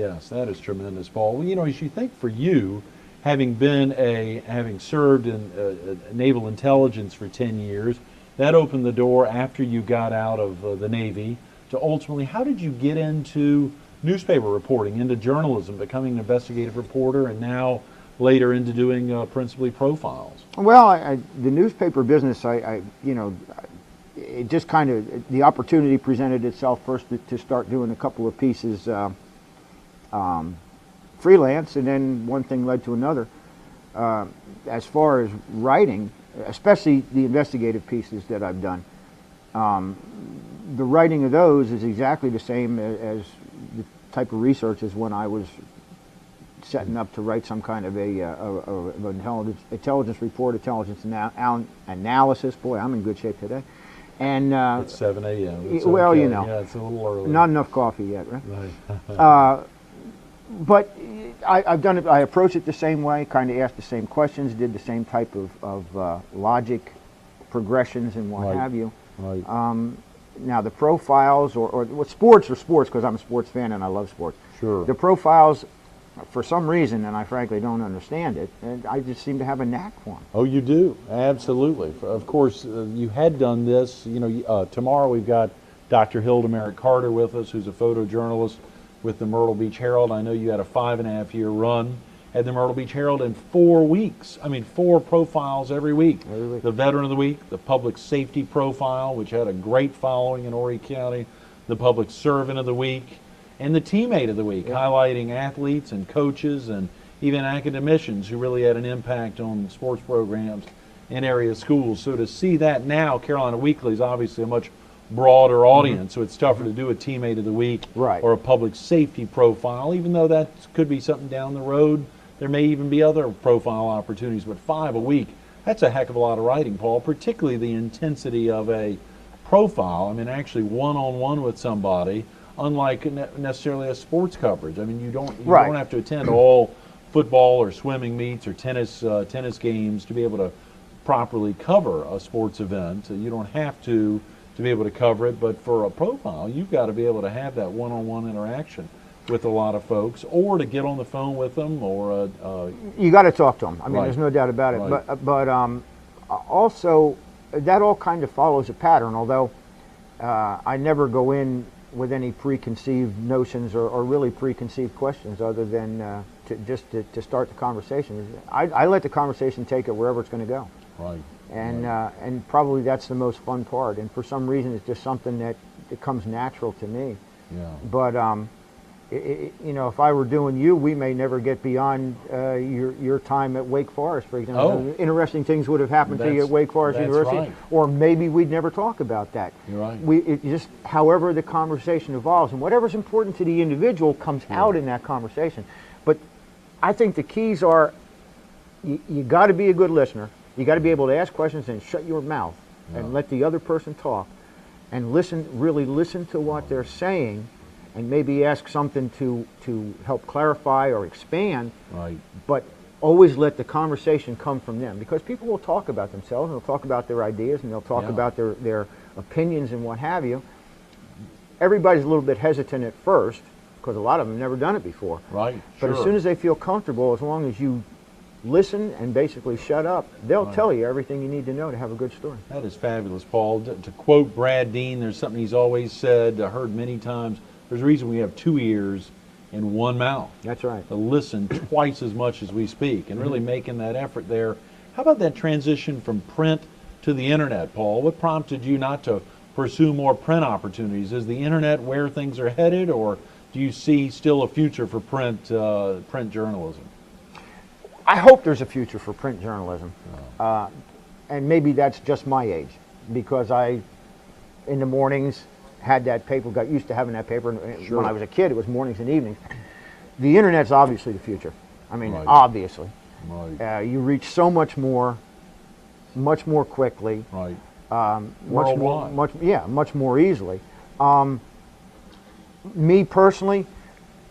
Yes, that is tremendous, Paul. Well, as you think for you, having served in naval intelligence for 10 years, that opened the door after you got out of the Navy to ultimately, how did you get into newspaper reporting, into journalism, becoming an investigative reporter, and now later into doing principally profiles? Well, the newspaper business, it just kind of, the opportunity presented itself first to start doing a couple of pieces freelance, and then one thing led to another. As far as writing, especially the investigative pieces that I've done, the writing of those is exactly the same as the type of research as when I was setting up to write some kind of an intelligence report, intelligence analysis. Boy, I'm in good shape today. And it's 7 a.m. It's well, okay. yeah, it's a little early. Not enough coffee yet, right? Right. But I've done it. I approach it the same way. Kind of asked the same questions, did the same type of logic progressions and what have you. Right. Now the profiles, or sports are sports, because I'm a sports fan and I love sports. Sure. The profiles, for some reason, and I frankly don't understand it, and I just seem to have a knack for them. Oh, you do? Absolutely. Of course, you had done this. Tomorrow we've got Dr. Hilda Merritt Carter with us, who's a photojournalist with the Myrtle Beach Herald. I know you had a 5.5-year run at the Myrtle Beach Herald in 4 weeks. 4 profiles every week. Every week. The Veteran of the Week, the Public Safety Profile, which had a great following in Horry County, the Public Servant of the Week, and the Teammate of the Week, highlighting athletes and coaches and even academicians who really had an impact on sports programs in area schools. So to see that now, Carolina Weekly is obviously a much broader audience, so it's tougher to do a Teammate of the Week or a Public Safety Profile, even though that could be something down the road. There may even be other profile opportunities, but 5 a week, that's a heck of a lot of writing, Paul, particularly the intensity of a profile. Actually one-on-one with somebody, unlike necessarily a sports coverage. You don't have to attend all football or swimming meets or tennis games to be able to properly cover a sports event. You don't have to be able to cover it, but for a profile, you've got to be able to have that one-on-one interaction with a lot of folks, or to get on the phone with them, or you got to talk to them. There's no doubt about it. Right. But also, that all kind of follows a pattern. Although I never go in with any preconceived notions or really preconceived questions, other than to start the conversation. I let the conversation take it wherever it's going to go. Right. And probably that's the most fun part. And for some reason, it's just something that comes natural to me. Yeah. But if I were doing you, we may never get beyond your time at Wake Forest, for example. Oh. Interesting things would have happened to you at Wake Forest University, right. Or maybe we'd never talk about that. You're right. However the conversation evolves, and whatever's important to the individual comes out in that conversation. But I think the keys are, you got to be a good listener. You got to be able to ask questions and shut your mouth and let the other person talk, and really listen to what they're saying, and maybe ask something to help clarify or expand. Right. But always let the conversation come from them, because people will talk about themselves, and they'll talk about their ideas, and they'll talk about their opinions and what have you. Everybody's a little bit hesitant at first, because a lot of them have never done it before. Right. But as soon as they feel comfortable, as long as you listen and basically shut up, they'll tell you everything you need to know to have a good story. That is fabulous, Paul. To quote Brad Dean, there's something he's always said, heard many times: there's a reason we have 2 ears and 1 mouth. That's right. To listen twice as much as we speak, and really making that effort there. How about that transition from print to the internet, Paul? What prompted you not to pursue more print opportunities? Is the internet where things are headed, or do you see still a future for print journalism? I hope there's a future for print journalism. And maybe that's just my age, because I, in the mornings, had that paper, got used to having that paper. When I was a kid, it was mornings and evenings. The internet's obviously the future. Obviously. Right. You reach so much more quickly. Right. Much more easily. Me personally,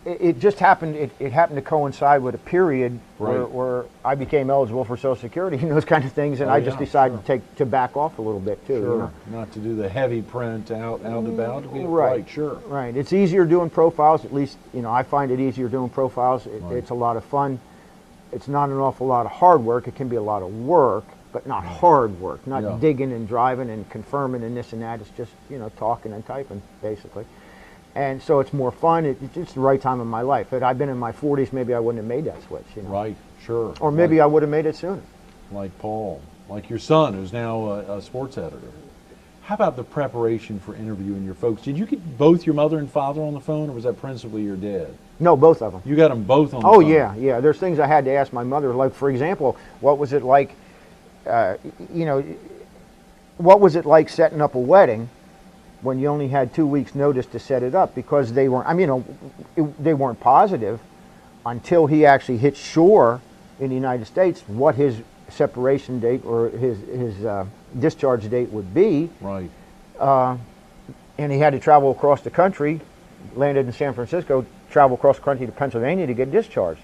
it just happened. It happened to coincide with a period Right. where I became eligible for Social Security and those kind of things, and Oh, I just yeah, decided sure. to back off a little bit too. Sure. Not to do the heavy print out and about. Right. Sure. Right. It's easier doing profiles. At least I find it easier doing profiles. Right. It's a lot of fun. It's not an awful lot of hard work. It can be a lot of work, but not hard work. Not Yeah. digging and driving and confirming and this and that. It's just talking and typing basically. And so it's more fun. It's just the right time in my life. Had I been in my 40s, maybe I wouldn't have made that switch. Right. Sure. Or maybe I would have made it sooner. Like Paul, like your son, who's now a sports editor. How about the preparation for interviewing your folks? Did you get both your mother and father on the phone, or was that principally your dad? No, both of them. You got them both on the Oh phone? yeah. There's things I had to ask my mother. Like for example, what was it like? What was it like setting up a wedding when you only had 2 weeks' notice to set it up? Because they weren't. They weren't positive until he actually hit shore in the United States what his separation date or his discharge date would be. Right. And he had to travel across the country, landed in San Francisco, travel across the country to Pennsylvania to get discharged.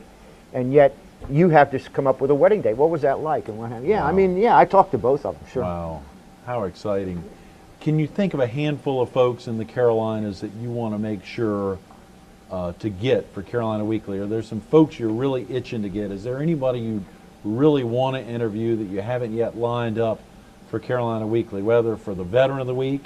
And yet you have to come up with a wedding date. What was that like? And what happened? Yeah, Wow. I talked to both of them, sure. Wow. How exciting. Can you think of a handful of folks in the Carolinas that you want to make sure to get for Carolina Weekly? Are there some folks you're really itching to get? Is there anybody you really want to interview that you haven't yet lined up for Carolina Weekly, whether for the Veteran of the Week?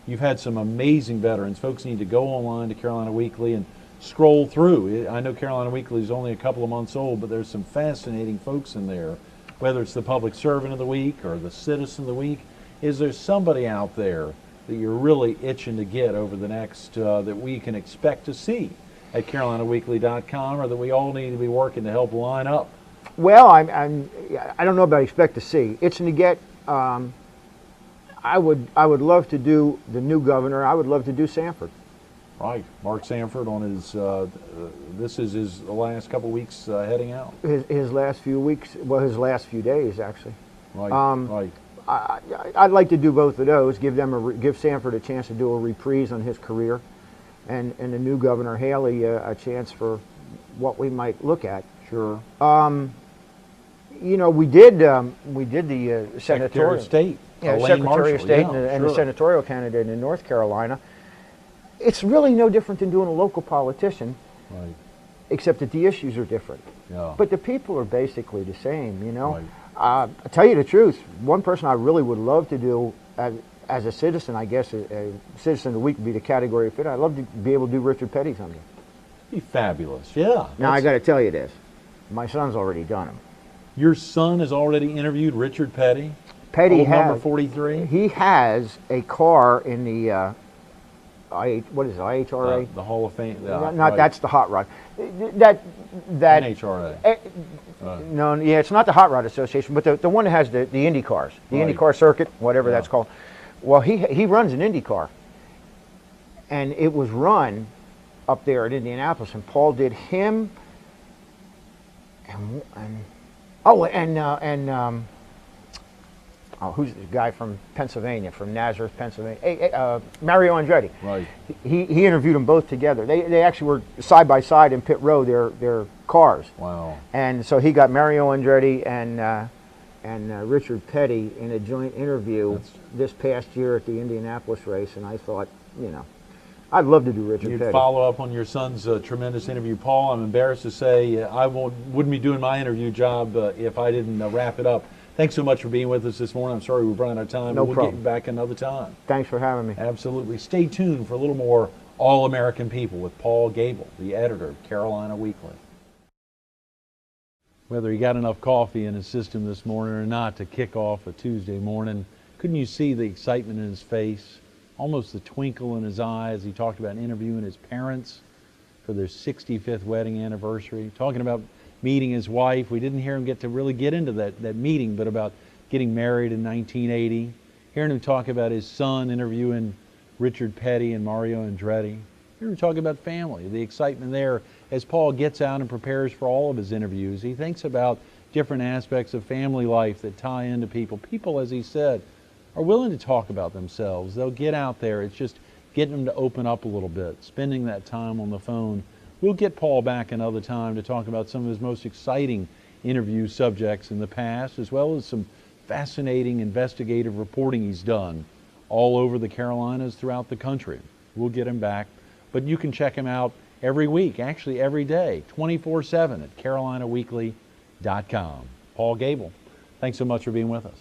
You've had some amazing veterans. Folks need to go online to Carolina Weekly and scroll through. I know Carolina Weekly is only a couple of months old, but there's some fascinating folks in there, whether it's the Public Servant of the Week or the Citizen of the Week. Is there somebody out there that you're really itching to get over the next, that we can expect to see at CarolinaWeekly.com, or that we all need to be working to help line up? Well, I don't know about expect to see. Itching to get. I would love to do the new governor. I would love to do Sanford. Right, Mark Sanford on his. This is his last couple weeks heading out. His last few weeks. Well, his last few days actually. Right. Right. I'd like to do both of those. Give Sanford a chance to do a reprise on his career, and the new governor Haley a chance for what we might look at. Sure. We did the Secretary senatorial of State. Yeah, Elaine Secretary of Marshall, State yeah, and the sure. senatorial candidate in North Carolina. It's really no different than doing a local politician, Right. except that the issues are different. Yeah. But the people are basically the same, Right. I'll tell you the truth, one person I really would love to do as a citizen, I guess a citizen of the week would be the category fit. I'd love to be able to do Richard Petty someday. Be fabulous. Yeah. Now I got to tell you this, my son's already done them. Your son has already interviewed Richard Petty. Petty Old number has 43. he has a car in the what is it, IHRA? The Hall of Fame. Not right. that's the hot rod. That NHRA. no, yeah, it's not the Hot Rod Association, but the one that has the Indy cars, the Right. Indy car circuit, whatever Yeah. that's called. Well, he runs an Indy car, and it was run up there at Indianapolis, and Paul did him, who's the guy from Pennsylvania, from Nazareth, Pennsylvania? Mario Andretti. Right. He interviewed them both together. They actually were side by side in pit row, their cars. Wow. And so he got Mario Andretti and Richard Petty in a joint interview this past year at the Indianapolis race, and I thought, I'd love to do Richard You'd Petty. follow up on your son's tremendous interview. Paul, I'm embarrassed to say I wouldn't be doing my interview job if I didn't wrap it up. Thanks so much for being with us this morning. I'm sorry we've run out of time. No We'll problem. get you back another time. Thanks for having me. Absolutely. Stay tuned for a little more All-American People with Paul Gable, the editor of Carolina Weekly. Whether he got enough coffee in his system this morning or not to kick off a Tuesday morning, couldn't you see the excitement in his face, almost the twinkle in his eye as he talked about interviewing his parents for their 65th wedding anniversary, talking about meeting his wife. We didn't hear him really get into that meeting, but about getting married in 1980. Hearing him talk about his son interviewing Richard Petty and Mario Andretti. Hearing him talk about family, the excitement there as Paul gets out and prepares for all of his interviews. He thinks about different aspects of family life that tie into people. People, as he said, are willing to talk about themselves. They'll get out there. It's just getting them to open up a little bit, spending that time on the phone We'll get Paul back another time to talk about some of his most exciting interview subjects in the past, as well as some fascinating investigative reporting he's done all over the Carolinas, throughout the country. We'll get him back, but you can check him out every week, actually every day, 24/7 at carolinaweekly.com. Paul Gable, thanks so much for being with us.